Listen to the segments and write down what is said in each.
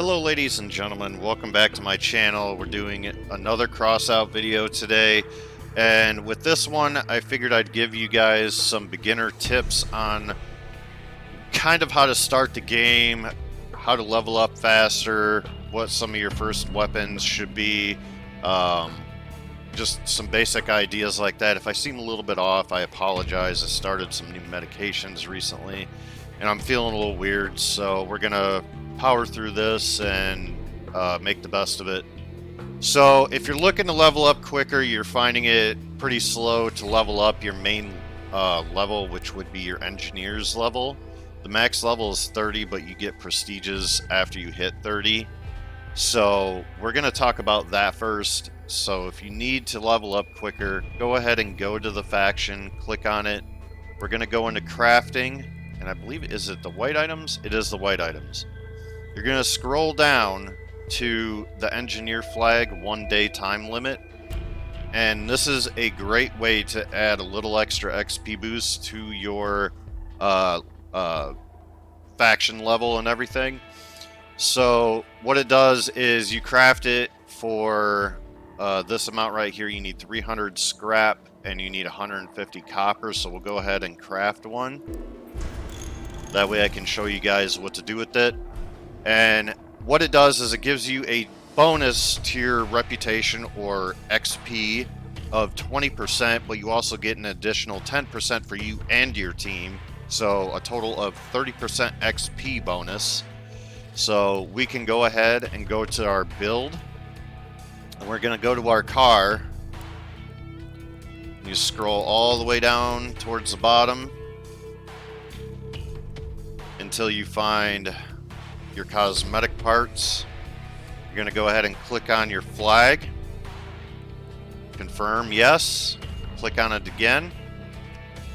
Hello ladies and gentlemen, welcome back to my channel. We're doing another Crossout video today, and with this one I figured I'd give you guys some beginner tips on kind of how to start the game, how to level up faster, what some of your first weapons should be, just some basic ideas like that. If I seem a little bit off, I apologize. I started some new medications recently and I'm feeling a little weird, so we're gonna power through this and make the best of it. So if you're looking to level up quicker, you're finding it pretty slow to level up your main level, which would be your engineer's level. The max level is 30, but you get prestiges after you hit 30. So we're going to talk about that first. So if you need to level up quicker, go ahead and go to the faction, click on it. We're going to go into crafting, and I believe, is it the white items? It is the white items. You're going to scroll down to the engineer flag 1 day time limit, and this is a great way to add a little extra XP boost to your faction level and everything. So what it does is you craft it for this amount right here. You need 300 scrap and you need 150 copper, so we'll go ahead and craft one. That way I can show you guys what to do with it. And what it does is it gives you a bonus to your reputation or XP of 20%, but you also get an additional 10% for you and your team. So a total of 30% XP bonus. So we can go ahead and go to our build. And we're going to go to our car. You scroll all the way down towards the bottom until you find your cosmetic parts. You're going to go ahead and click on your flag. Confirm yes. Click on it again.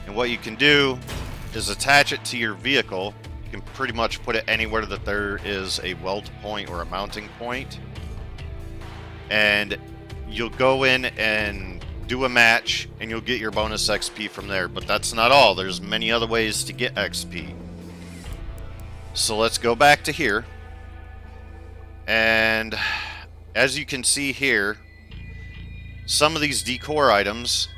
And what you can do is attach it to your vehicle. You can pretty much put it anywhere that there is a weld point or a mounting point. And you'll go in and do a match and you'll get your bonus XP from there. But that's not all. There's many other ways to get XP. So let's go back to here, and as you can see here, some of these decor items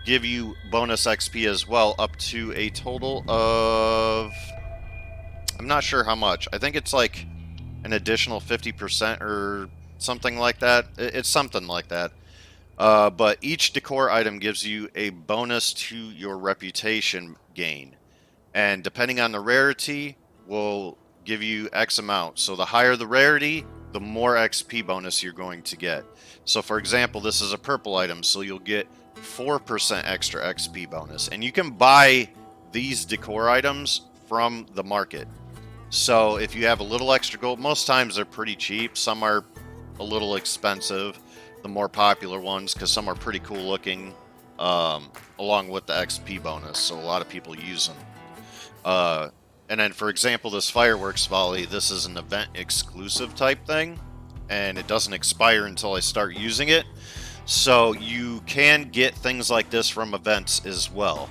give you bonus XP as well, up to a total of, I'm not sure how much. I think it's like an additional 50% or something like that. It's something like that. But each decor item gives you a bonus to your reputation gain, and depending on the rarity, will give you X amount. So the higher the rarity, the more XP bonus you're going to get. So for example, this is a purple item, so you'll get 4% extra XP bonus. And you can buy these decor items from the market. So if you have a little extra gold, most times they're pretty cheap. Some are a little expensive, the more popular ones, because some are pretty cool looking, along with the XP bonus. So a lot of people use them. And then, for example, this fireworks volley, this is an event exclusive type thing, and it doesn't expire until I start using it. So you can get things like this from events as well.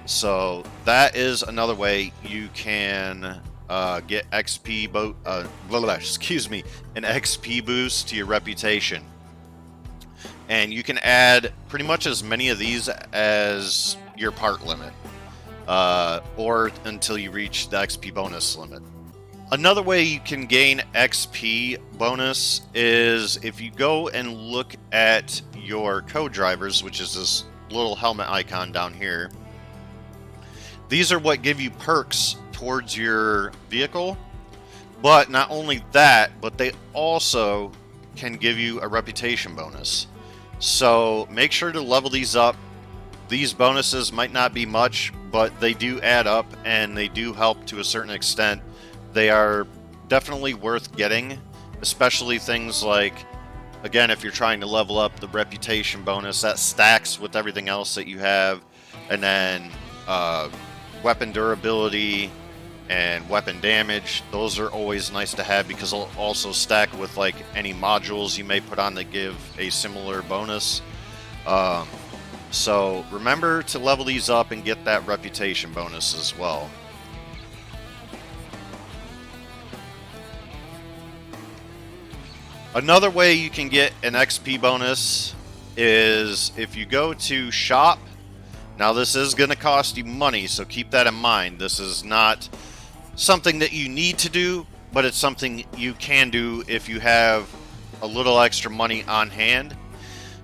So that is another way you can get XP an XP boost to your reputation. And you can add pretty much as many of these as your part limit. Or until you reach the XP bonus limit. Another way you can gain XP bonus is if you go and look at your co-drivers, which is this little helmet icon down here. These are what give you perks towards your vehicle, but not only that, but they also can give you a reputation bonus. So make sure to level these up. These bonuses might not be much, but they do add up and they do help to a certain extent. They are definitely worth getting, especially things like, again, if you're trying to level up the reputation bonus, that stacks with everything else that you have. And then weapon durability and weapon damage, those are always nice to have because they'll also stack with like any modules you may put on that give a similar bonus. So remember to level these up and get that reputation bonus as well. Another way you can get an XP bonus is if you go to shop. Now this is going to cost you money, so keep that in mind. This is not something that you need to do, but it's something you can do if you have a little extra money on hand.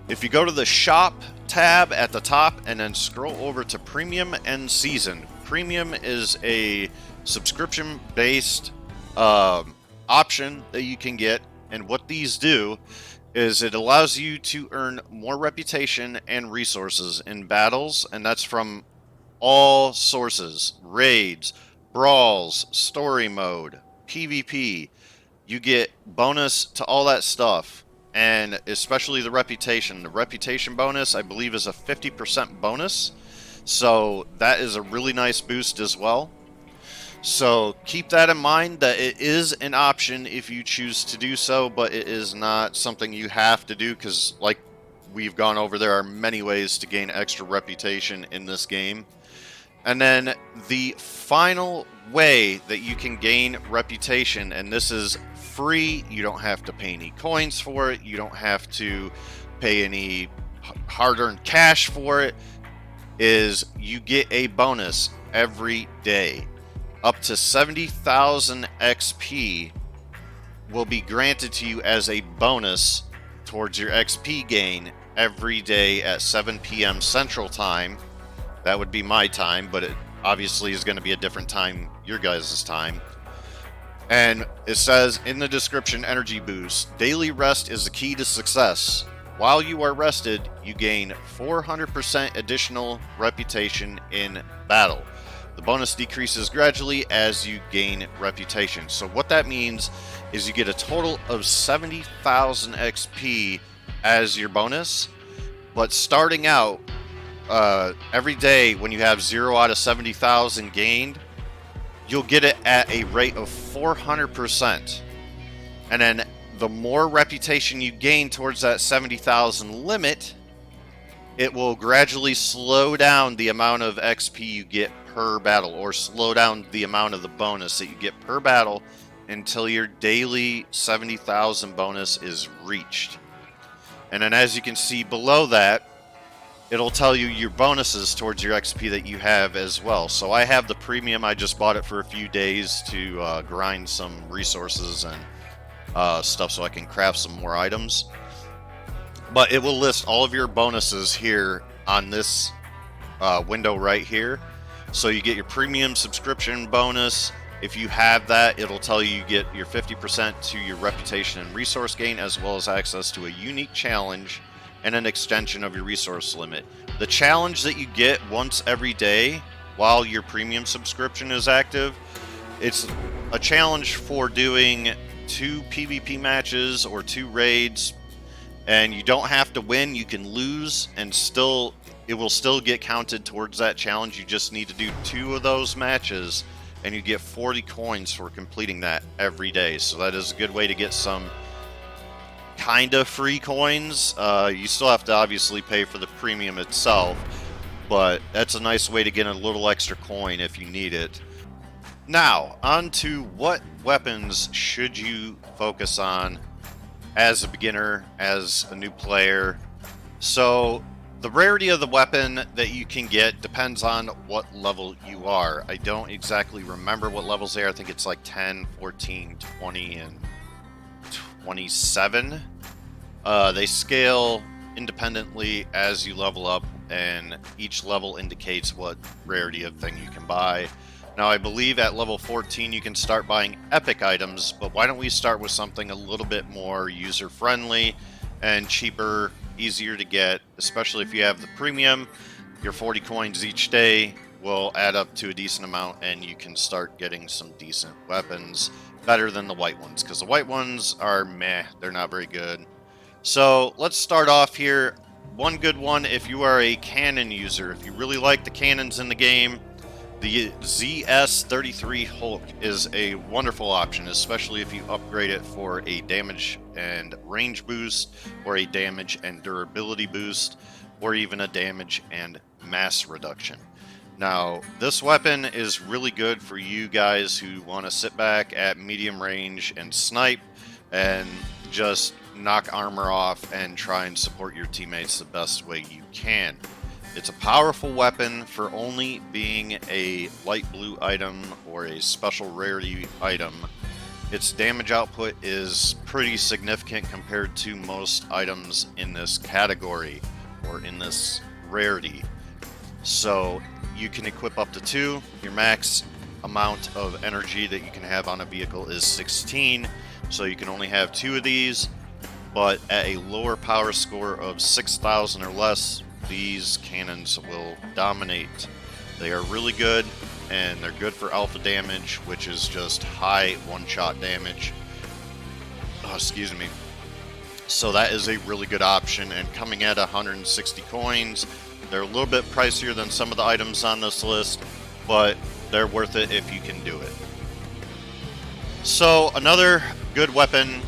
If you go to the shop tab at the top and then scroll over to premium and season. Premium is a subscription based option that you can get, and what these do is it allows you to earn more reputation and resources in battles, and that's from all sources: raids, brawls, story mode, PvP. You get bonus to all that stuff, and especially the reputation. The reputation bonus, I believe, is a 50% bonus, so that is a really nice boost as well. So keep that in mind, that it is an option if you choose to do so, but it is not something you have to do, because like we've gone over, there are many ways to gain extra reputation in this game. And then the final way that you can gain reputation, and this is free, you don't have to pay any coins for it, you don't have to pay any hard-earned cash for it, is you get a bonus every day. Up to 70,000 XP will be granted to you as a bonus towards your XP gain every day at 7 p.m. Central Time. That would be my time, but it obviously is going to be a different time, your guys' time. And it says in the description, energy boost. Daily rest is the key to success. While you are rested, you gain 400% additional reputation in battle. The bonus decreases gradually as you gain reputation. So what that means is you get a total of 70,000 XP as your bonus. But starting out, every day when you have 0 out of 70,000 gained, you'll get it at a rate of 400%. And then the more reputation you gain towards that 70,000 limit, it will gradually slow down the amount of XP you get per battle, or slow down the amount of the bonus that you get per battle until your daily 70,000 bonus is reached. And then as you can see below that, it'll tell you your bonuses towards your XP that you have as well. So I have the premium. I just bought it for a few days to grind some resources and stuff so I can craft some more items. But it will list all of your bonuses here on this window right here. So you get your premium subscription bonus. If you have that, it'll tell you get your 50% to your reputation and resource gain, as well as access to a unique challenge and an extension of your resource limit. The challenge that you get once every day while your premium subscription is active, it's a challenge for doing 2 PvP matches or 2 raids, and you don't have to win. You can lose and still, it will still get counted towards that challenge. You just need to do 2 of those matches and you get 40 coins for completing that every day. So that is a good way to get some kind of free coins. You still have to obviously pay for the premium itself, but that's a nice way to get a little extra coin if you need it. Now, on to what weapons should you focus on as a beginner, as a new player. So the rarity of the weapon that you can get depends on what level you are. I don't exactly remember what levels they are. I think it's like 10, 14, 20, and 27. They scale independently as you level up, and each level indicates what rarity of thing you can buy. Now, I believe at level 14 you can start buying epic items, but why don't we start with something a little bit more user-friendly and cheaper, easier to get, especially if you have the premium. Your 40 coins each day will add up to a decent amount, and you can start getting some decent weapons, better than the white ones, because the white ones are meh, they're not very good. So let's start off here. One good one, if you are a cannon user, if you really like the cannons in the game, the ZS-33 Hulk is a wonderful option, especially if you upgrade it for a damage and range boost, or a damage and durability boost, or even a damage and mass reduction. Now, this weapon is really good for you guys who want to sit back at medium range and snipe, and just knock armor off and try and support your teammates the best way you can. It's a powerful weapon for only being a light blue item or a special rarity item. Its damage output is pretty significant compared to most items in this category or in this rarity. So you can equip up to 2. Your max amount of energy that you can have on a vehicle is 16, so you can only have 2 of these, but at a lower power score of 6,000 or less, these cannons will dominate. They are really good, and they're good for alpha damage, which is just high one-shot damage. Oh, excuse me. So that is a really good option, and coming at 160 coins, they're a little bit pricier than some of the items on this list, but they're worth it if you can do it. So another good weapon,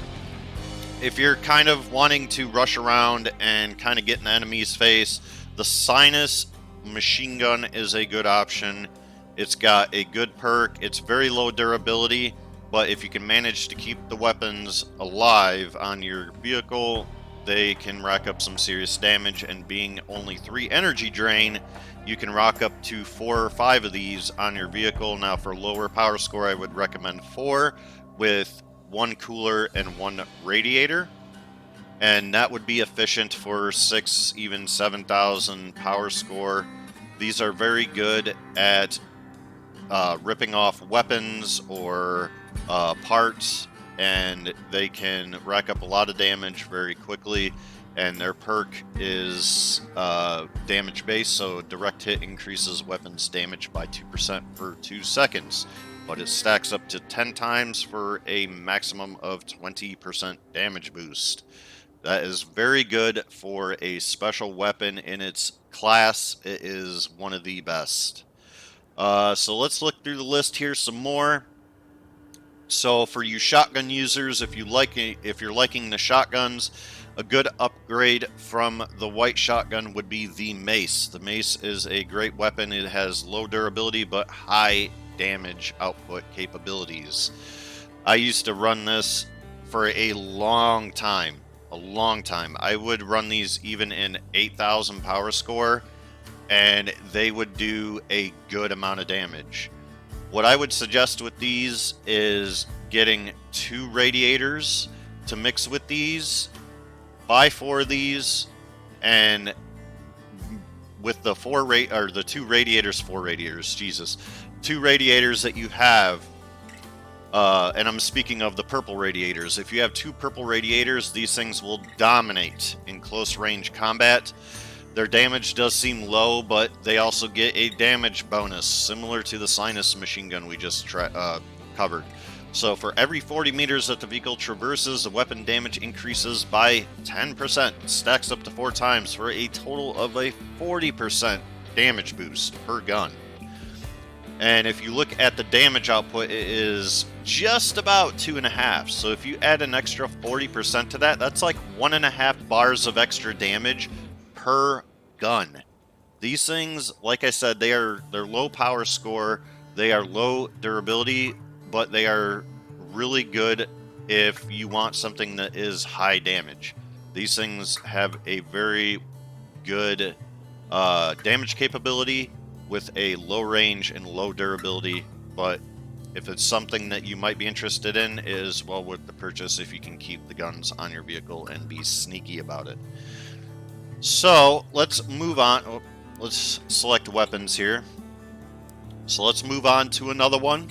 if you're kind of wanting to rush around and kind of get in the enemy's face, the Sinus machine gun is a good option. It's got a good perk. It's very low durability, but if you can manage to keep the weapons alive on your vehicle, they can rack up some serious damage, and being only 3 energy drain, you can rock up to 4 or 5 of these on your vehicle. Now for lower power score, I would recommend 4 with 1 cooler and 1 radiator, and that would be efficient for 6, even 7,000 power score. These are very good at ripping off weapons or parts, and they can rack up a lot of damage very quickly, and their perk is damage based, so direct hit increases weapons damage by 2% for 2 seconds, but it stacks up to 10 times for a maximum of 20% damage boost. That is very good for a special weapon in its class. It is one of the best. So let's look through the list here some more. So for you shotgun users, if you're liking the shotguns, a good upgrade from the white shotgun would be the mace. The mace is a great weapon. It has low durability but high damage output capabilities. I used to run this for a long time. I would run these even in 8,000 power score, and they would do a good amount of damage. What I would suggest with these is getting 2 radiators to mix with these. Buy 4 of these, and with the 2 radiators that you have, and I'm speaking of the purple radiators. If you have 2 purple radiators, these things will dominate in close range combat. Their damage does seem low, but they also get a damage bonus, similar to the Sinus machine gun we just covered. So for every 40 meters that the vehicle traverses, the weapon damage increases by 10%. Stacks up to 4 times for a total of a 40% damage boost per gun. And if you look at the damage output, it is just about 2.5. So if you add an extra 40% to that, that's like 1.5 bars of extra damage per gun. These things, like I said, they're low power score, they are low durability, but they are really good if you want something that is high damage. These things have a very good damage capability with a low range and low durability, but if it's something that you might be interested in, it is well worth the purchase if you can keep the guns on your vehicle and be sneaky about it. So let's move on. Oh, let's select weapons here. So let's move on to another one.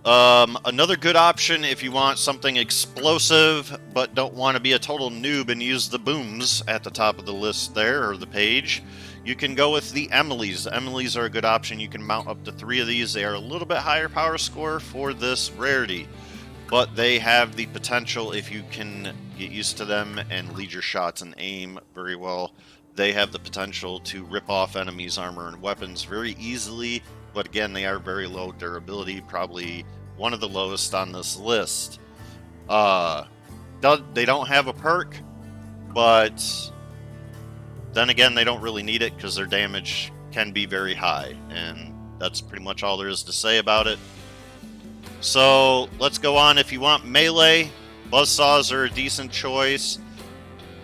Another good option if you want something explosive but don't want to be a total noob and use the booms at the top of the list there, or the page, you can go with the Emily's. The Emily's are a good option. You can mount up to 3 of these. They are a little bit higher power score for this rarity, but they have the potential, if you can get used to them and lead your shots and aim very well, they have the potential to rip off enemies' armor and weapons very easily. But again, they are very low durability, probably one of the lowest on this list. They don't have a perk, but then again, they don't really need it because their damage can be very high, and that's pretty much all there is to say about it. So let's go on. If you want melee, Buzzsaws are a decent choice.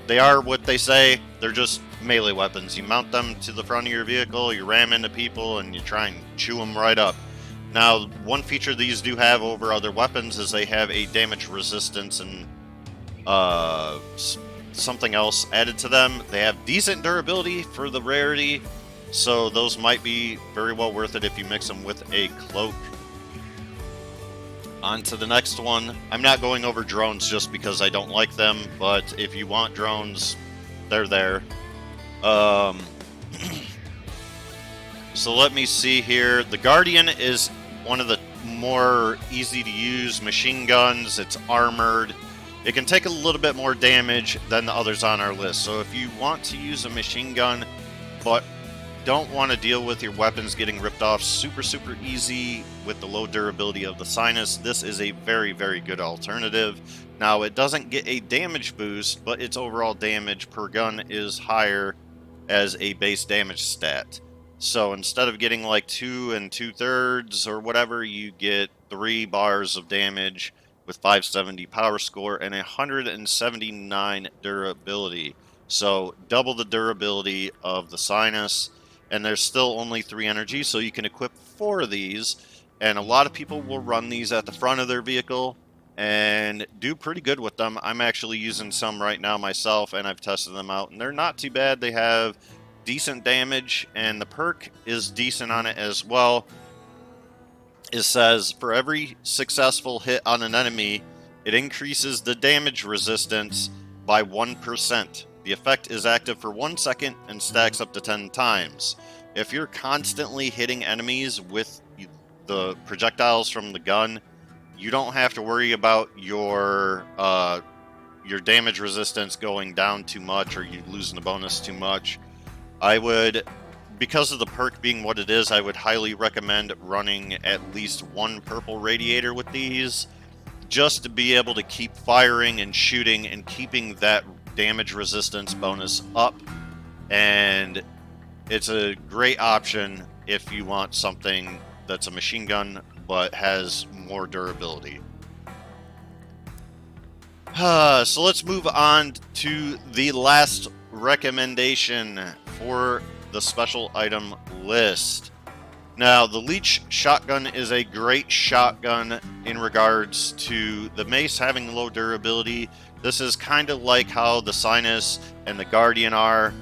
They are what they say. They're just melee weapons. You mount them to the front of your vehicle, you ram into people, and you try and chew them right up. Now, one feature these do have over other weapons is they have a damage resistance and something else added to them. They have decent durability for the rarity, so those might be very well worth it if you mix them with a cloak. On to the next one. I'm not going over drones just because I don't like them, but if you want drones, they're there. So let me see here. The Guardian is one of the more easy to use machine guns. It's armored. It can take a little bit more damage than the others on our list. So if you want to use a machine gun, but don't want to deal with your weapons getting ripped off super easy with the low durability of the Sinus, this is a very good alternative. Now, it doesn't get a damage boost, but its overall damage per gun is higher as a base damage stat. So instead of getting like 2 2/3 or whatever, you get 3 bars of damage with 570 power score and 179 durability. So double the durability of the Sinus, and there's still only 3 energy, so you can equip 4 of these, and a lot of people will run these at the front of their vehicle and do pretty good with them. I'm actually using some right now myself, and I've tested them out, and they're not too bad. They have decent damage, and the perk is decent on it as well. It says for every successful hit on an enemy, it increases the damage resistance by 1%. The effect is active for 1 second and stacks up to 10 times. If you're constantly hitting enemies with the projectiles from the gun, you don't have to worry about your damage resistance going down too much or you losing the bonus too much. I would, because of the perk being what it is, I would highly recommend running at least 1 purple radiator with these, just to be able to keep firing and shooting and keeping that damage resistance bonus up. And it's a great option if you want something that's a machine gun but has more durability. So let's move on to the last recommendation for the special item list. Now, the Leech shotgun is a great shotgun in regards to the mace having low durability. This is kind of like how the Sinus and the Guardian are.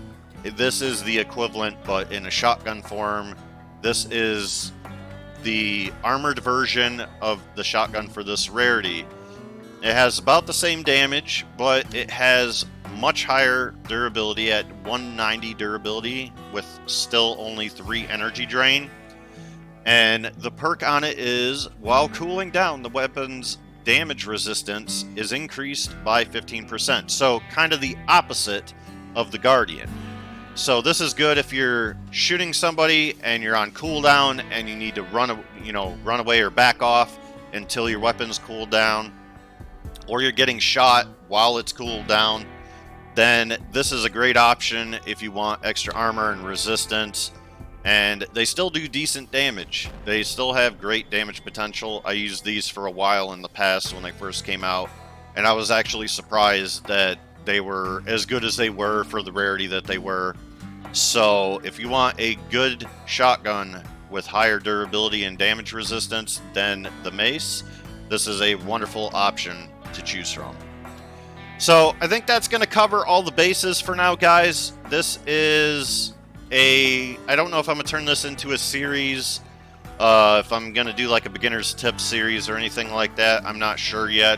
This is the equivalent, but in a shotgun form. This is the armored version of the shotgun for this rarity. It has about the same damage, but it has much higher durability at 190 durability with still only 3 energy drain. And the perk on it is, while cooling down, the weapon's damage resistance is increased by 15%. So kind of the opposite of the Guardian. So this is good if you're shooting somebody and you're on cooldown and you need to run away or back off until your weapon's cooled down, or you're getting shot while it's cooled down. Then this is a great option if you want extra armor and resistance. And they still do decent damage. They still have great damage potential. I used these for a while in the past when they first came out, and I was actually surprised that they were as good as they were for the rarity that they were. So if you want a good shotgun with higher durability and damage resistance than the mace, this is a wonderful option to choose from. So I think that's going to cover all the bases for now, guys. This is I don't know if I'm going to turn this into a series, if I'm going to do like a beginner's tip series or anything like that. I'm not sure yet.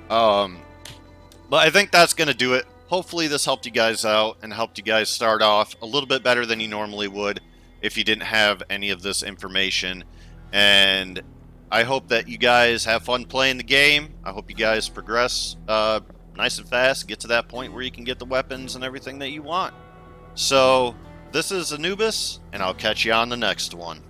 But I think that's going to do it. Hopefully this helped you guys out and helped you guys start off a little bit better than you normally would if you didn't have any of this information. And I hope that you guys have fun playing the game. I hope you guys progress nice and fast, get to that point where you can get the weapons and everything that you want. So this is Anubis, and I'll catch you on the next one.